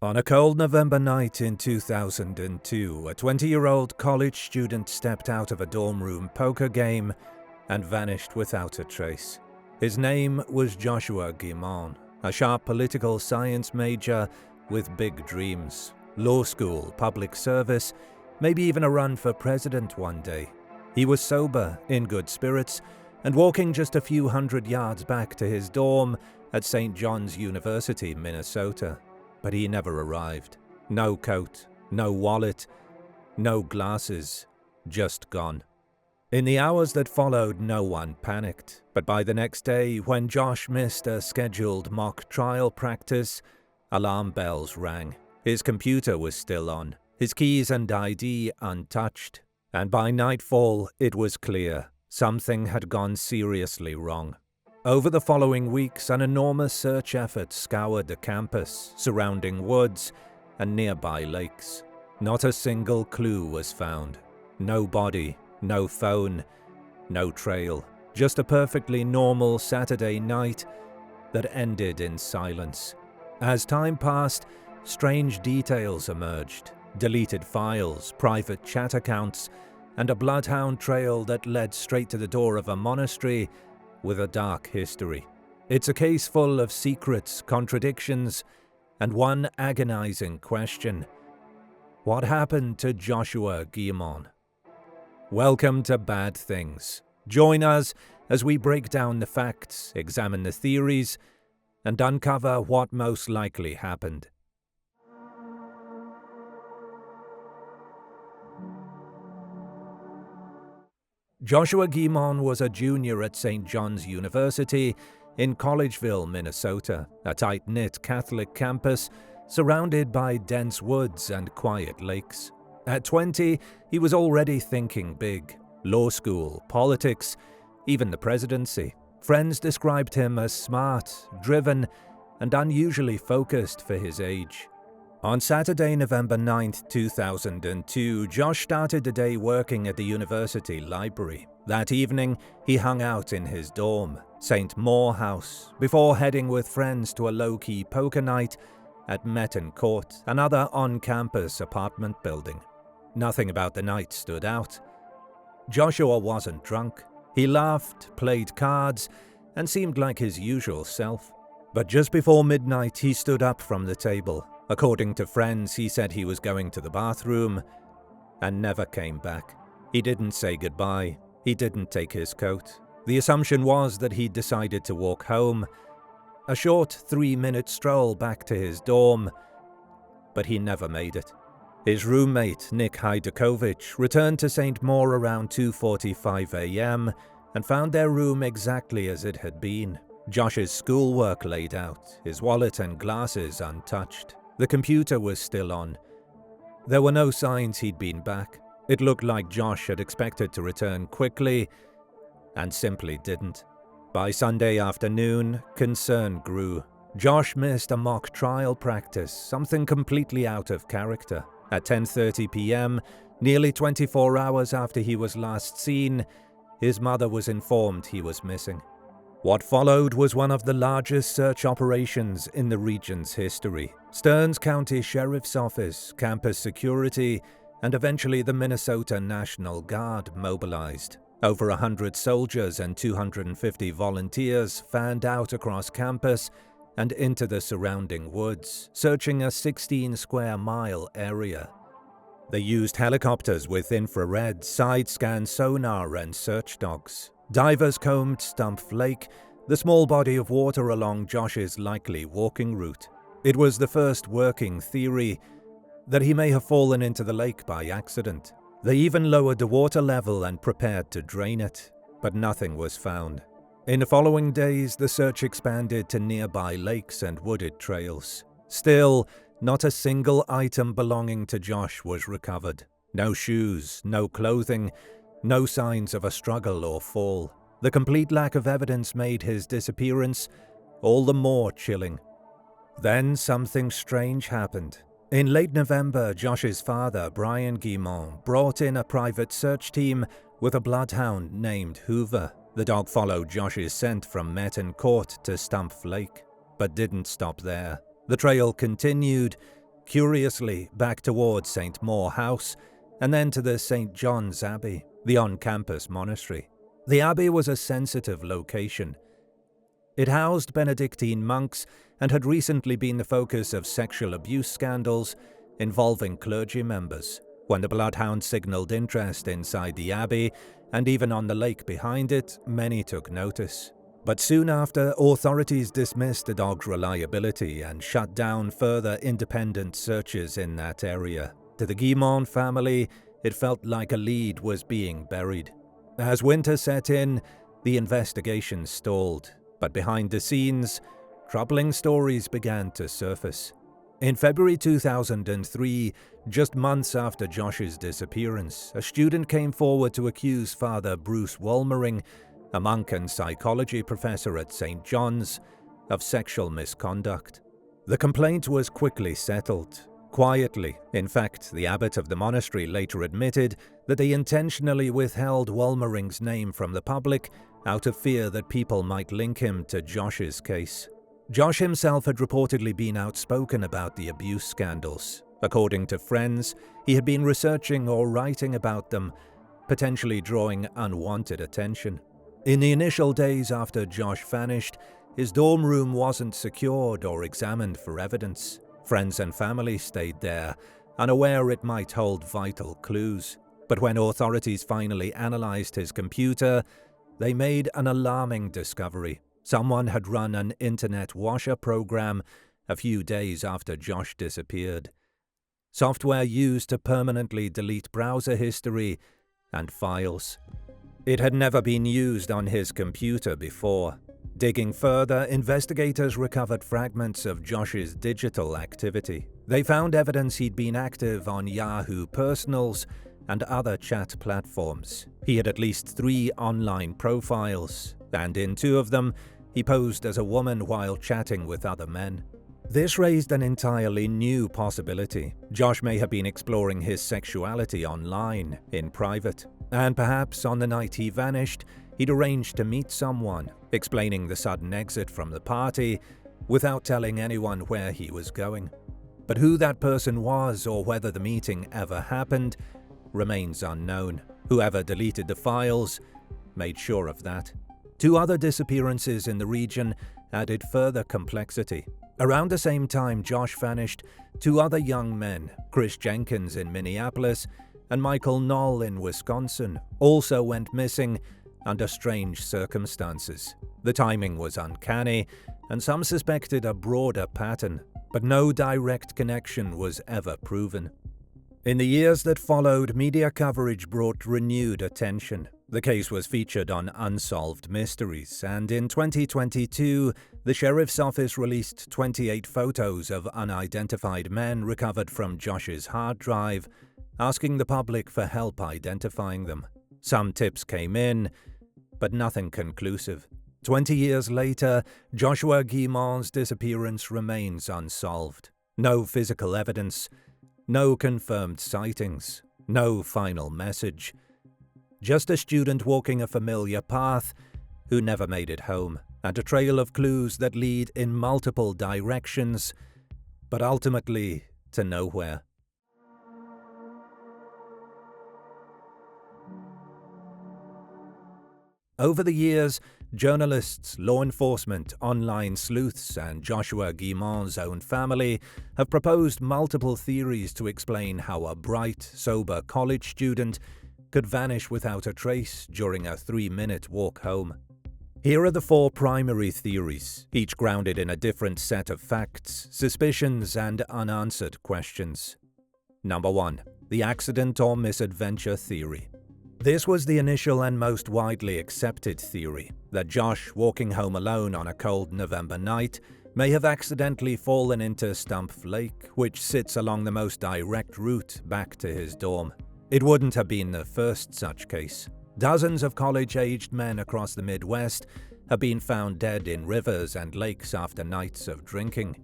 On a cold November night in 2002, a 20-year-old college student stepped out of a dorm room poker game and vanished without a trace. His name was Joshua Guimond, a sharp political science major with big dreams. Law school, public service, maybe even a run for president one day. He was sober, in good spirits, and walking just a few hundred yards back to his dorm at St. John's University, Minnesota. But he never arrived. No coat, no wallet, no glasses, just gone. In the hours that followed, no one panicked. But by the next day, when Josh missed a scheduled mock trial practice, alarm bells rang. His computer was still on, his keys and ID untouched. And by nightfall, it was clear something had gone seriously wrong. Over the following weeks, an enormous search effort scoured the campus, surrounding woods, and nearby lakes. Not a single clue was found. No body, no phone, no trail. Just a perfectly normal Saturday night that ended in silence. As time passed, strange details emerged. Deleted files, private chat accounts, and a bloodhound trail that led straight to the door of a monastery with a dark history. It's a case full of secrets, contradictions, and one agonizing question. What happened to Joshua Guimond? Welcome to Bad Things. Join us as we break down the facts, examine the theories, and uncover what most likely happened. Joshua Guimond was a junior at St. John's University in Collegeville, Minnesota, a tight-knit Catholic campus surrounded by dense woods and quiet lakes. At 20, he was already thinking big. Law school, politics, even the presidency. Friends described him as smart, driven, and unusually focused for his age. On Saturday, November 9, 2002, Josh started the day working at the university library. That evening, he hung out in his dorm, St. Moore House, before heading with friends to a low-key poker night at Metten Court, another on-campus apartment building. Nothing about the night stood out. Joshua wasn't drunk. He laughed, played cards, and seemed like his usual self. But just before midnight, he stood up from the table. According to friends, he said he was going to the bathroom and never came back. He didn't say goodbye. He didn't take his coat. The assumption was that he'd decided to walk home, a short 3-minute stroll back to his dorm, but he never made it. His roommate, Nick Hajdakovic, returned to St. Moore around 2:45 a.m. and found their room exactly as it had been. Josh's schoolwork laid out, his wallet and glasses untouched. The computer was still on. There were no signs he'd been back. It looked like Josh had expected to return quickly and simply didn't. By Sunday afternoon, concern grew. Josh missed a mock trial practice, something completely out of character. At 10:30 p.m., nearly 24 hours after he was last seen, his mother was informed he was missing. What followed was one of the largest search operations in the region's history. Stearns County Sheriff's Office, campus security, and eventually the Minnesota National Guard mobilized. Over 100 soldiers and 250 volunteers fanned out across campus and into the surrounding woods, searching a 16-square-mile area. They used helicopters with infrared, side-scan sonar, and search dogs. Divers combed Stump Lake, the small body of water along Josh's likely walking route. It was the first working theory that he may have fallen into the lake by accident. They even lowered the water level and prepared to drain it, but nothing was found. In the following days, the search expanded to nearby lakes and wooded trails. Still, not a single item belonging to Josh was recovered. No shoes, no clothing, no signs of a struggle or fall. The complete lack of evidence made his disappearance all the more chilling. Then something strange happened. In late November, Josh's father, Brian Guimond, brought in a private search team with a bloodhound named Hoover. The dog followed Josh's scent from Metten Court to Stump Lake, but didn't stop there. The trail continued curiously back towards St. Maur House, and then to the St. John's Abbey, the on-campus monastery. The abbey was a sensitive location. It housed Benedictine monks and had recently been the focus of sexual abuse scandals involving clergy members. When the bloodhound signalled interest inside the abbey, and even on the lake behind it, many took notice. But soon after, authorities dismissed the dog's reliability and shut down further independent searches in that area. To the Guimond family, it felt like a lead was being buried. As winter set in, the investigation stalled, but behind the scenes, troubling stories began to surface. In February 2003, just months after Josh's disappearance, a student came forward to accuse Father Bruce Wolmering, a monk and psychology professor at St. John's, of sexual misconduct. The complaint was quickly settled. Quietly, in fact, the abbot of the monastery later admitted that they intentionally withheld Wolmering's name from the public out of fear that people might link him to Josh's case. Josh himself had reportedly been outspoken about the abuse scandals. According to friends, he had been researching or writing about them, potentially drawing unwanted attention. In the initial days after Josh vanished, his dorm room wasn't secured or examined for evidence. Friends and family stayed there, unaware it might hold vital clues. But when authorities finally analysed his computer, they made an alarming discovery. Someone had run an internet washer program a few days after Josh disappeared. Software used to permanently delete browser history and files. It had never been used on his computer before. Digging further, investigators recovered fragments of Josh's digital activity. They found evidence he'd been active on Yahoo Personals and other chat platforms. He had at least 3 online profiles, and in 2 of them, he posed as a woman while chatting with other men. This raised an entirely new possibility. Josh may have been exploring his sexuality online, in private, and perhaps on the night he vanished, he'd arranged to meet someone, explaining the sudden exit from the party without telling anyone where he was going. But who that person was or whether the meeting ever happened remains unknown. Whoever deleted the files made sure of that. 2 other disappearances in the region added further complexity. Around the same time Josh vanished, 2 other young men, Chris Jenkins in Minneapolis and Michael Knoll in Wisconsin, also went missing under strange circumstances. The timing was uncanny, and some suspected a broader pattern, but no direct connection was ever proven. In the years that followed, media coverage brought renewed attention. The case was featured on Unsolved Mysteries, and in 2022, the Sheriff's Office released 28 photos of unidentified men recovered from Josh's hard drive, asking the public for help identifying them. Some tips came in, but nothing conclusive. 20 years later, Joshua Guimond's disappearance remains unsolved. No physical evidence, no confirmed sightings, no final message. Just a student walking a familiar path who never made it home, and a trail of clues that lead in multiple directions, but ultimately to nowhere. Over the years, journalists, law enforcement, online sleuths, and Joshua Guimond's own family have proposed multiple theories to explain how a bright, sober college student could vanish without a trace during a 3-minute walk home. Here are the 4 primary theories, each grounded in a different set of facts, suspicions, and unanswered questions. Number 1. The accident or misadventure theory. This was the initial and most widely accepted theory, that Josh, walking home alone on a cold November night, may have accidentally fallen into Stumpf Lake, which sits along the most direct route back to his dorm. It wouldn't have been the first such case. Dozens of college-aged men across the Midwest have been found dead in rivers and lakes after nights of drinking.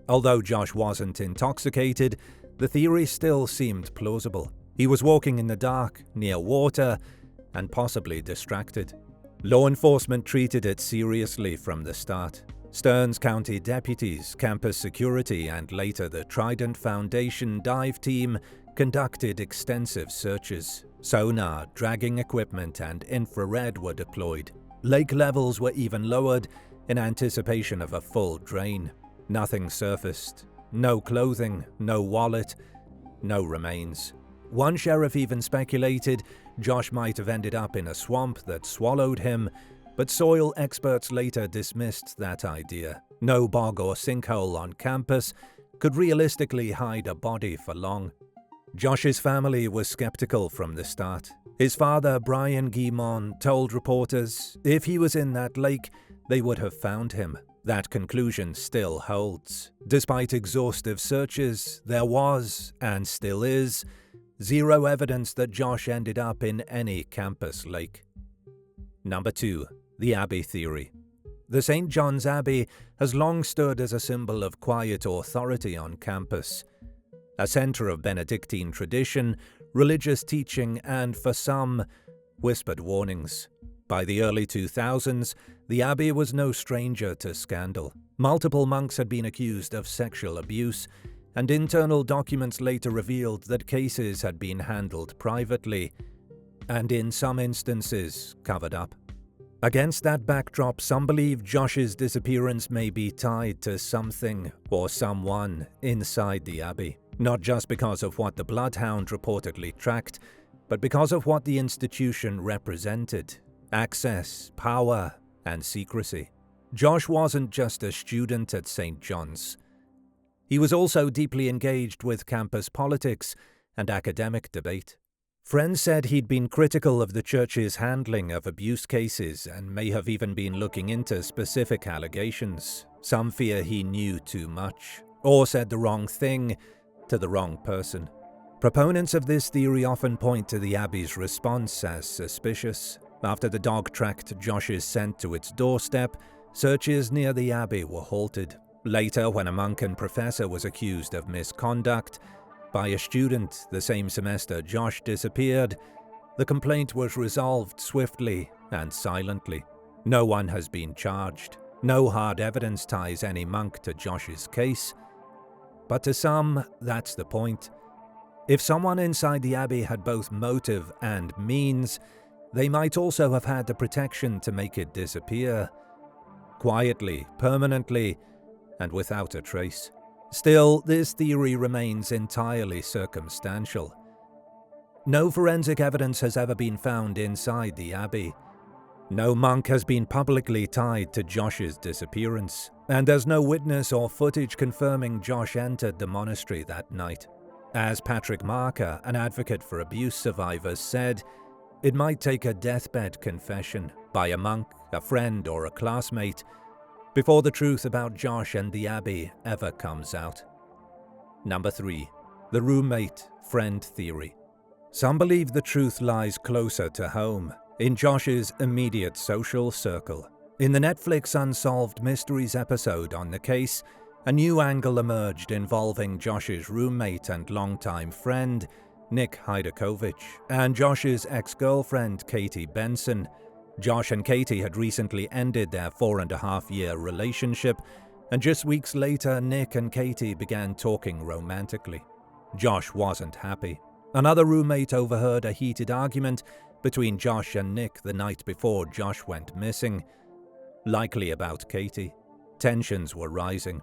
Although Josh wasn't intoxicated, the theory still seemed plausible. He was walking in the dark, near water, and possibly distracted. Law enforcement treated it seriously from the start. Stearns County deputies, campus security, and later the Trident Foundation dive team conducted extensive searches. Sonar, dragging equipment, and infrared were deployed. Lake levels were even lowered in anticipation of a full drain. Nothing surfaced. No clothing, no wallet, no remains. One sheriff even speculated Josh might have ended up in a swamp that swallowed him, but soil experts later dismissed that idea. No bog or sinkhole on campus could realistically hide a body for long. Josh's family was skeptical from the start. His father, Brian Guimond, told reporters if he was in that lake, they would have found him. That conclusion still holds. Despite exhaustive searches, there was, and still is, zero evidence that Josh ended up in any campus lake. Number 2. The Abbey Theory. The St. John's Abbey has long stood as a symbol of quiet authority on campus. A center of Benedictine tradition, religious teaching, and, for some, whispered warnings. By the early 2000s, the Abbey was no stranger to scandal. Multiple monks had been accused of sexual abuse, and internal documents later revealed that cases had been handled privately, and in some instances covered up. Against that backdrop, some believe Josh's disappearance may be tied to something or someone inside the Abbey. Not just because of what the Bloodhound reportedly tracked, but because of what the institution represented: access, power, and secrecy. Josh wasn't just a student at St. John's. He was also deeply engaged with campus politics and academic debate. Friends said he'd been critical of the church's handling of abuse cases and may have even been looking into specific allegations. Some fear he knew too much, or said the wrong thing to the wrong person. Proponents of this theory often point to the Abbey's response as suspicious. After the dog tracked Josh's scent to its doorstep, searches near the Abbey were halted. Later, when a monk and professor was accused of misconduct by a student the same semester Josh disappeared, the complaint was resolved swiftly and silently. No one has been charged. No hard evidence ties any monk to Josh's case. But to some, that's the point. If someone inside the Abbey had both motive and means, they might also have had the protection to make it disappear. Quietly, permanently, and without a trace. Still, this theory remains entirely circumstantial. No forensic evidence has ever been found inside the Abbey. No monk has been publicly tied to Josh's disappearance, and there's no witness or footage confirming Josh entered the monastery that night. As Patrick Marker, an advocate for abuse survivors, said, it might take a deathbed confession by a monk, a friend, or a classmate before the truth about Josh and the Abbey ever comes out. Number 3. The roommate-friend theory. Some believe the truth lies closer to home, in Josh's immediate social circle. In the Netflix Unsolved Mysteries episode on the case, a new angle emerged involving Josh's roommate and longtime friend, Nick Heidekovich, and Josh's ex-girlfriend, Katie Benson. Josh and Katie had recently ended their 4.5-year relationship, and just weeks later, Nick and Katie began talking romantically. Josh wasn't happy. Another roommate overheard a heated argument between Josh and Nick the night before Josh went missing, likely about Katie. Tensions were rising.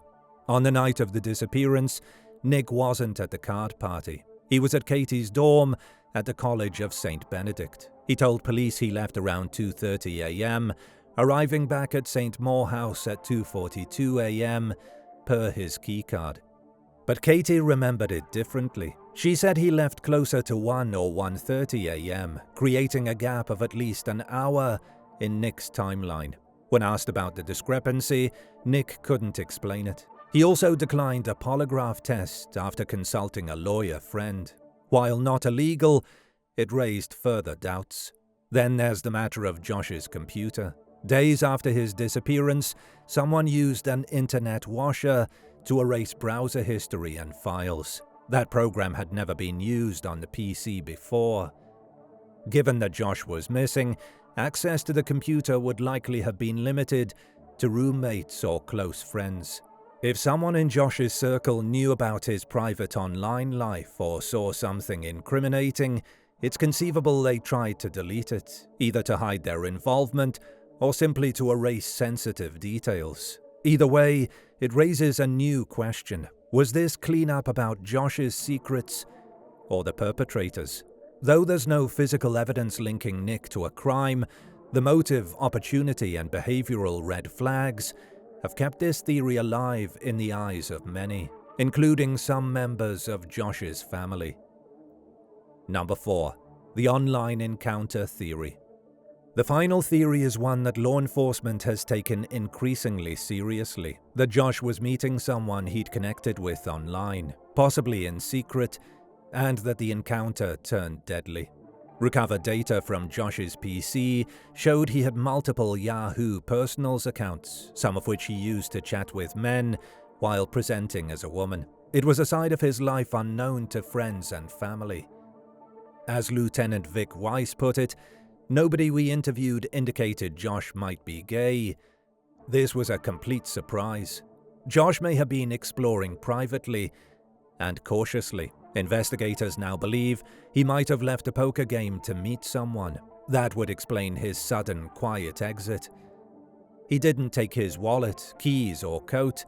On the night of the disappearance, Nick wasn't at the card party. He was at Katie's dorm at the College of St. Benedict. He told police he left around 2:30 a.m., arriving back at St. Maur House at 2:42 a.m. per his keycard. But Katie remembered it differently. She said he left closer to 1 or 1:30 a.m., creating a gap of at least an hour in Nick's timeline. When asked about the discrepancy, Nick couldn't explain it. He also declined a polygraph test after consulting a lawyer friend. While not illegal, it raised further doubts. Then there's the matter of Josh's computer. Days after his disappearance, someone used an internet washer to erase browser history and files. That program had never been used on the PC before. Given that Josh was missing, access to the computer would likely have been limited to roommates or close friends. If someone in Josh's circle knew about his private online life or saw something incriminating, it's conceivable they tried to delete it, either to hide their involvement or simply to erase sensitive details. Either way, it raises a new question. Was this cleanup about Josh's secrets or the perpetrators? Though there's no physical evidence linking Nick to a crime, the motive, opportunity, and behavioral red flags have kept this theory alive in the eyes of many, including some members of Josh's family. Number 4. The online encounter theory. The final theory is one that law enforcement has taken increasingly seriously, that Josh was meeting someone he'd connected with online, possibly in secret, and that the encounter turned deadly. Recovered data from Josh's PC showed he had multiple Yahoo Personals accounts, some of which he used to chat with men while presenting as a woman. It was a side of his life unknown to friends and family. As Lieutenant Vic Weiss put it, nobody we interviewed indicated Josh might be gay. This was a complete surprise. Josh may have been exploring privately and cautiously. Investigators now believe he might have left a poker game to meet someone. That would explain his sudden, quiet exit. He didn't take his wallet, keys, or coat,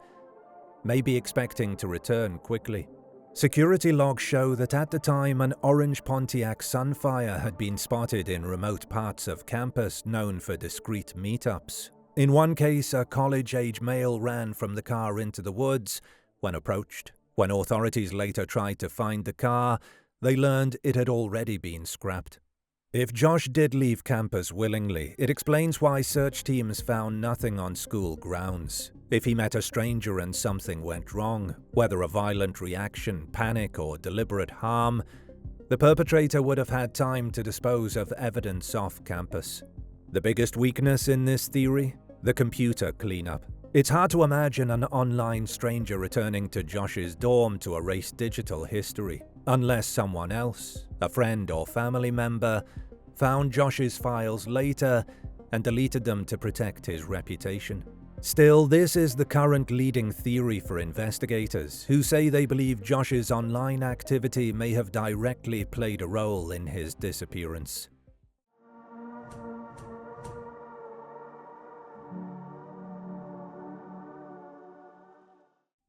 maybe expecting to return quickly. Security logs show that at the time an orange Pontiac Sunfire had been spotted in remote parts of campus known for discreet meetups. In one case, a college-age male ran from the car into the woods when approached. When authorities later tried to find the car, they learned it had already been scrapped. If Josh did leave campus willingly, it explains why search teams found nothing on school grounds. If he met a stranger and something went wrong, whether a violent reaction, panic, or deliberate harm, the perpetrator would have had time to dispose of evidence off campus. The biggest weakness in this theory? The computer cleanup. It's hard to imagine an online stranger returning to Josh's dorm to erase digital history, unless someone else, a friend or family member, found Josh's files later and deleted them to protect his reputation. Still, this is the current leading theory for investigators, who say they believe Josh's online activity may have directly played a role in his disappearance.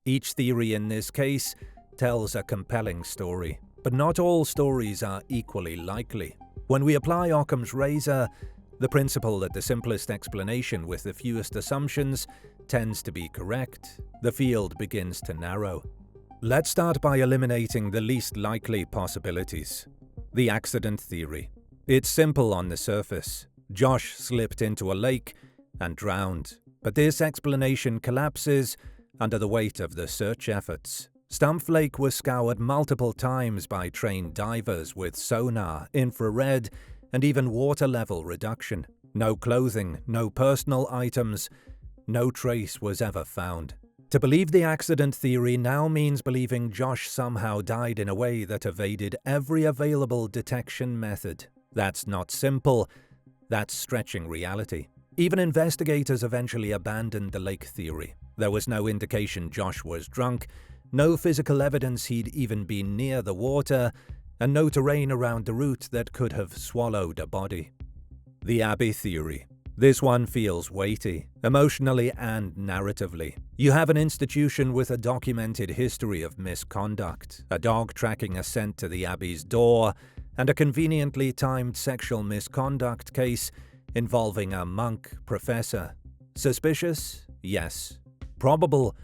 Each theory in this case tells a compelling story, but not all stories are equally likely. When we apply Occam's razor, the principle that the simplest explanation with the fewest assumptions tends to be correct, the field begins to narrow. Let's start by eliminating the least likely possibilities. The accident theory. It's simple on the surface. Josh slipped into a lake and drowned, but this explanation collapses under the weight of the search efforts. Stumpf Lake was scoured multiple times by trained divers with sonar, infrared, and even water level reduction. No clothing, no personal items, no trace was ever found. To believe the accident theory now means believing Josh somehow died in a way that evaded every available detection method. That's not simple, that's stretching reality. Even investigators eventually abandoned the lake theory. There was no indication Josh was drunk, no physical evidence he'd even been near the water, and no terrain around the route that could have swallowed a body. The Abbey theory. This one feels weighty, emotionally and narratively. You have an institution with a documented history of misconduct, a dog tracking a scent to the Abbey's door, and a conveniently timed sexual misconduct case involving a monk professor. Suspicious? Yes. Probable?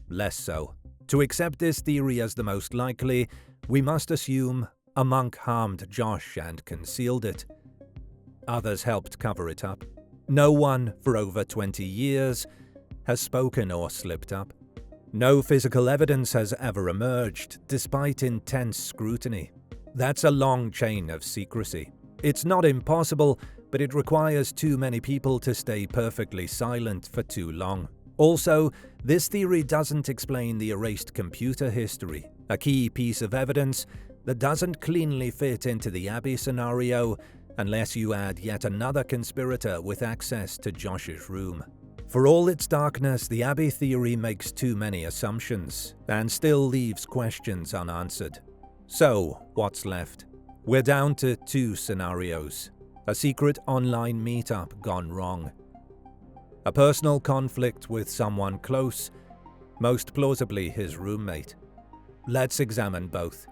Less so. To accept this theory as the most likely, we must assume a monk harmed Josh and concealed it. Others helped cover it up. No one, for over 20 years, has spoken or slipped up. No physical evidence has ever emerged, despite intense scrutiny. That's a long chain of secrecy. It's not impossible, but it requires too many people to stay perfectly silent for too long. Also, this theory doesn't explain the erased computer history, a key piece of evidence that doesn't cleanly fit into the Abbey scenario unless you add yet another conspirator with access to Josh's room. For all its darkness, the Abbey theory makes too many assumptions and still leaves questions unanswered. So, what's left? We're down to 2 scenarios. A secret online meetup gone wrong. A personal conflict with someone close, most plausibly his roommate. Let's examine both.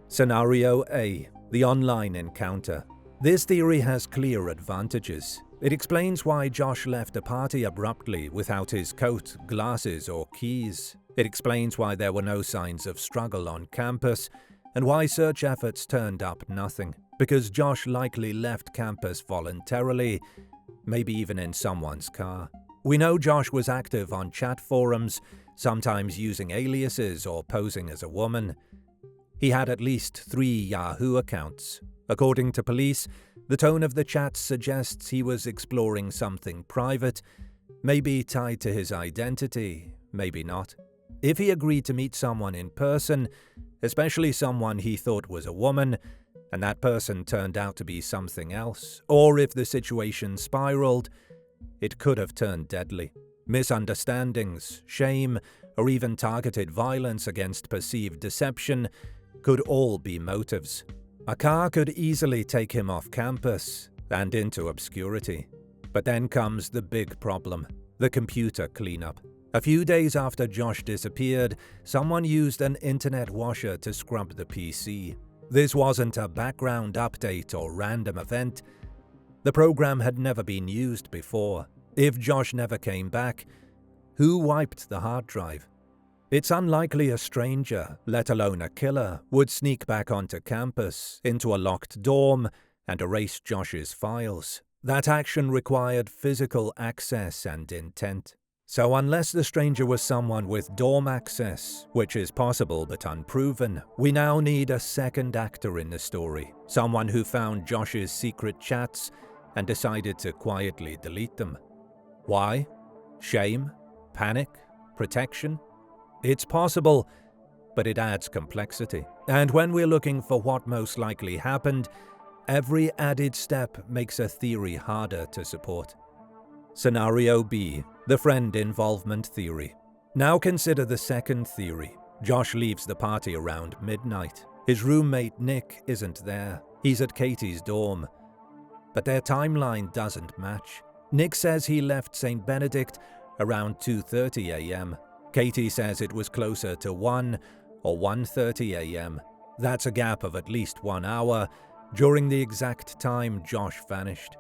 Scenario A, the online encounter. This theory has clear advantages. It explains why Josh left a party abruptly without his coat, glasses, or keys. It explains why there were no signs of struggle on campus, and why search efforts turned up nothing, because Josh likely left campus voluntarily, maybe even in someone's car. We know Josh was active on chat forums, sometimes using aliases or posing as a woman. He had at least 3 Yahoo accounts. According to police, the tone of the chat suggests he was exploring something private, maybe tied to his identity, maybe not. If he agreed to meet someone in person, especially someone he thought was a woman, and that person turned out to be something else, or if the situation spiraled, it could have turned deadly. Misunderstandings, shame, or even targeted violence against perceived deception could all be motives. A car could easily take him off campus and into obscurity. But then comes the big problem, the computer cleanup. A few days after Josh disappeared, someone used an internet washer to scrub the PC. This wasn't a background update or random event. The program had never been used before. If Josh never came back, who wiped the hard drive? It's unlikely a stranger, let alone a killer, would sneak back onto campus, into a locked dorm, and erase Josh's files. That action required physical access and intent. So unless the stranger was someone with dorm access, which is possible but unproven, we now need a second actor in the story. Someone who found Josh's secret chats and decided to quietly delete them. Why? Shame? Panic? Protection? It's possible, but it adds complexity. And when we're looking for what most likely happened, every added step makes a theory harder to support. Scenario B, the friend involvement theory. Now consider the second theory. Josh leaves the party around midnight. His roommate Nick isn't there. He's at Katie's dorm. But their timeline doesn't match. Nick says he left St. Benedict around 2:30 a.m. Katie says it was closer to 1 or 1:30 a.m. That's a gap of at least 1 hour during the exact time Josh vanished.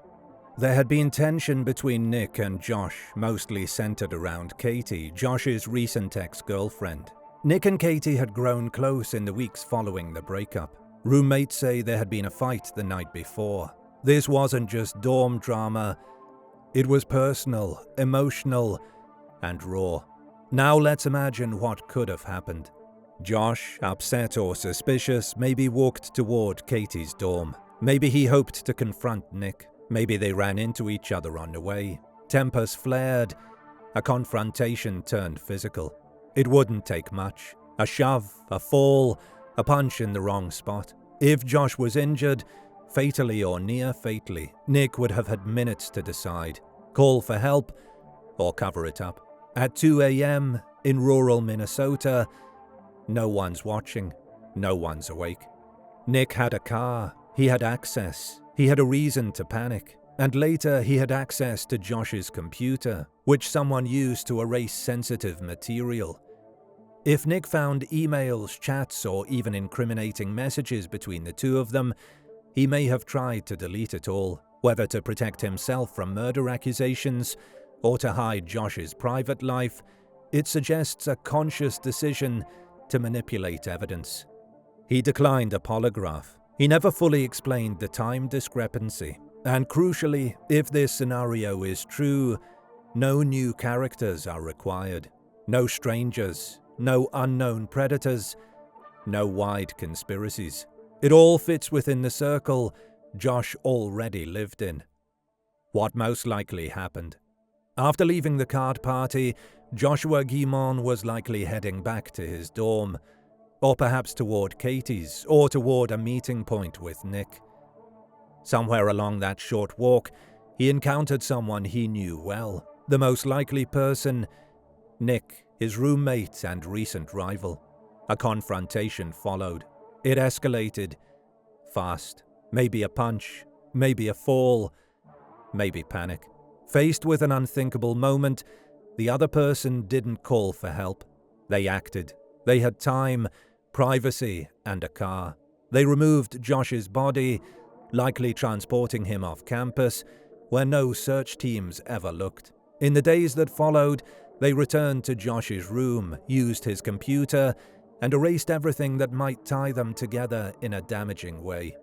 There had been tension between Nick and Josh, mostly centered around Katie, Josh's recent ex-girlfriend. Nick and Katie had grown close in the weeks following the breakup. Roommates say there had been a fight the night before. This wasn't just dorm drama, it was personal, emotional, and raw. Now let's imagine what could have happened. Josh, upset or suspicious, maybe walked toward Katie's dorm. Maybe he hoped to confront Nick. Maybe they ran into each other on the way. Tempers flared. A confrontation turned physical. It wouldn't take much. A shove, a fall, a punch in the wrong spot. If Josh was injured, fatally or near fatally, Nick would have had minutes to decide. Call for help or cover it up. At 2 a.m. in rural Minnesota, no one's watching, no one's awake. Nick had a car, he had access, he had a reason to panic, and later he had access to Josh's computer, which someone used to erase sensitive material. If Nick found emails, chats, or even incriminating messages between the two of them, he may have tried to delete it all, whether to protect himself from murder accusations or to hide Josh's private life. It suggests a conscious decision to manipulate evidence. He declined a polygraph. He never fully explained the time discrepancy. And crucially, if this scenario is true, no new characters are required. No strangers, no unknown predators, no wide conspiracies. It all fits within the circle Josh already lived in. What most likely happened? After leaving the card party, Joshua Guimond was likely heading back to his dorm, or perhaps toward Katie's, or toward a meeting point with Nick. Somewhere along that short walk, he encountered someone he knew well. The most likely person? Nick, his roommate and recent rival. A confrontation followed. It escalated. Fast. Maybe a punch. Maybe a fall. Maybe panic. Faced with an unthinkable moment, the other person didn't call for help. They acted. They had time, privacy, and a car. They removed Josh's body, likely transporting him off campus, where no search teams ever looked. In the days that followed, they returned to Josh's room, used his computer, and erased everything that might tie them together in a damaging way.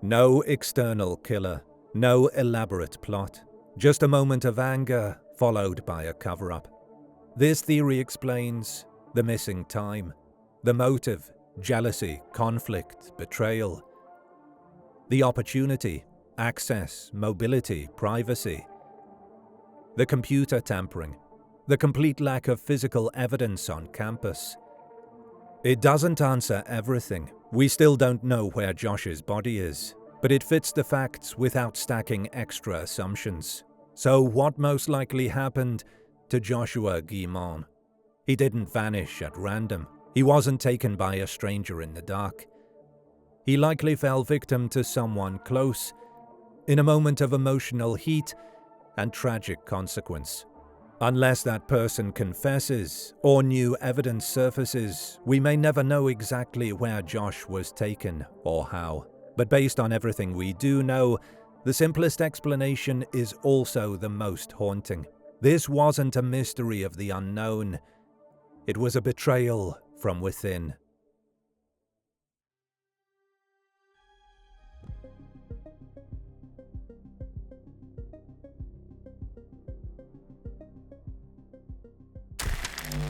No external killer, no elaborate plot, just a moment of anger followed by a cover-up. This theory explains the missing time, the motive, jealousy, conflict, betrayal, the opportunity, access, mobility, privacy, the computer tampering, the complete lack of physical evidence on campus. It doesn't answer everything. We still don't know where Josh's body is, but it fits the facts without stacking extra assumptions. So what most likely happened to Joshua Guimond? He didn't vanish at random. He wasn't taken by a stranger in the dark. He likely fell victim to someone close, in a moment of emotional heat and tragic consequence. Unless that person confesses or new evidence surfaces, we may never know exactly where Josh was taken or how. But based on everything we do know, the simplest explanation is also the most haunting. This wasn't a mystery of the unknown. It was a betrayal from within.